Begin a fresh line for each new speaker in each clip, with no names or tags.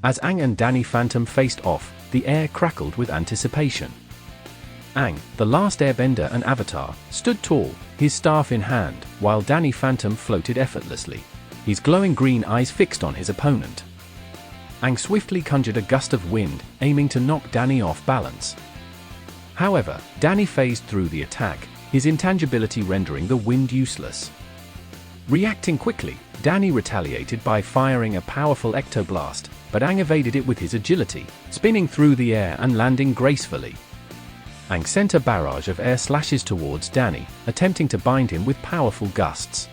As Aang and Danny Phantom faced off, the air crackled with anticipation. Aang, the last airbender and avatar, stood tall, his staff in hand, while Danny Phantom floated effortlessly, his glowing green eyes fixed on his opponent. Aang swiftly conjured a gust of wind, aiming to knock Danny off balance. However, Danny phased through the attack, his intangibility rendering the wind useless. Reacting quickly, Danny retaliated by firing a powerful ectoblast, but Aang evaded it with his agility, spinning through the air and landing gracefully. Aang sent a barrage of air slashes towards Danny, attempting to bind him with powerful gusts.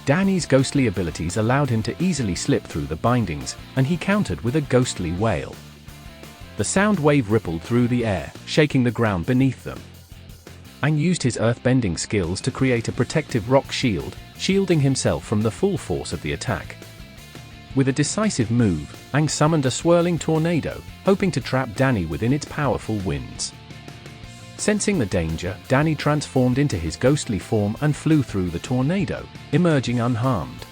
Danny's ghostly abilities allowed him to easily slip through the bindings, and he countered with a ghostly wail. The sound wave rippled through the air, shaking the ground beneath them. Aang used his earthbending skills to create a protective rock shield, shielding himself from the full force of the attack. With a decisive move, Aang summoned a swirling tornado, hoping to trap Danny within its powerful winds. Sensing the danger, Danny transformed into his ghostly form and flew through the tornado, emerging unharmed.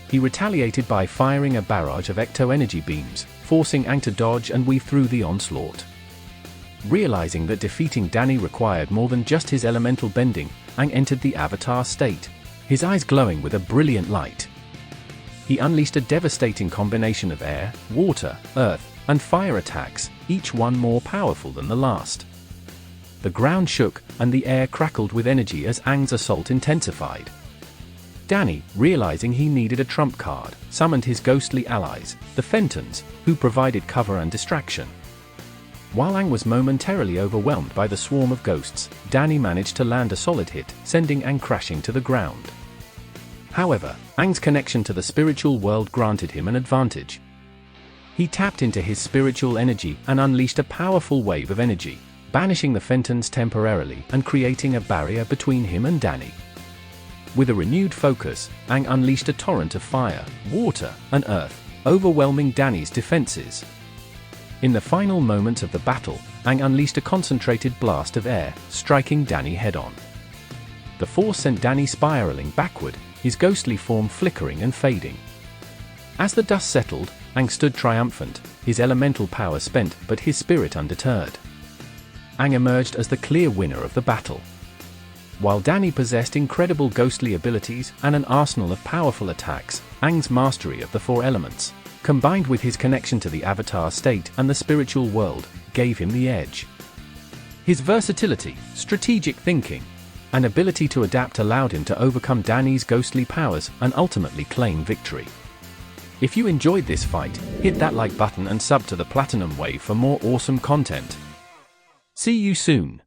He retaliated by firing a barrage of ecto-energy beams, forcing Aang to dodge and weave through the onslaught. Realizing that defeating Danny required more than just his elemental bending, Aang entered the avatar state, his eyes glowing with a brilliant light. He unleashed a devastating combination of air, water, earth, and fire attacks, each one more powerful than the last. The ground shook, and the air crackled with energy as Aang's assault intensified. Danny, realizing he needed a trump card, summoned his ghostly allies, the Phantons, who provided cover and distraction. While Aang was momentarily overwhelmed by the swarm of ghosts, Danny managed to land a solid hit, sending Aang crashing to the ground. However, Aang's connection to the spiritual world granted him an advantage. He tapped into his spiritual energy and unleashed a powerful wave of energy, banishing the Phantons temporarily and creating a barrier between him and Danny. With a renewed focus, Aang unleashed a torrent of fire, water, and earth, overwhelming Danny's defenses. In the final moments of the battle, Aang unleashed a concentrated blast of air, striking Danny head-on. The force sent Danny spiraling backward, his ghostly form flickering and fading. As the dust settled, Aang stood triumphant, his elemental power spent but his spirit undeterred. Aang emerged as the clear winner of the battle. While Danny possessed incredible ghostly abilities and an arsenal of powerful attacks, Aang's mastery of the four elements, combined with his connection to the avatar state and the spiritual world, gave him the edge. His versatility, strategic thinking, and ability to adapt allowed him to overcome Danny's ghostly powers and ultimately claim victory. If you enjoyed this fight, hit that like button and sub to the Platinum Wave for more awesome content. See you soon.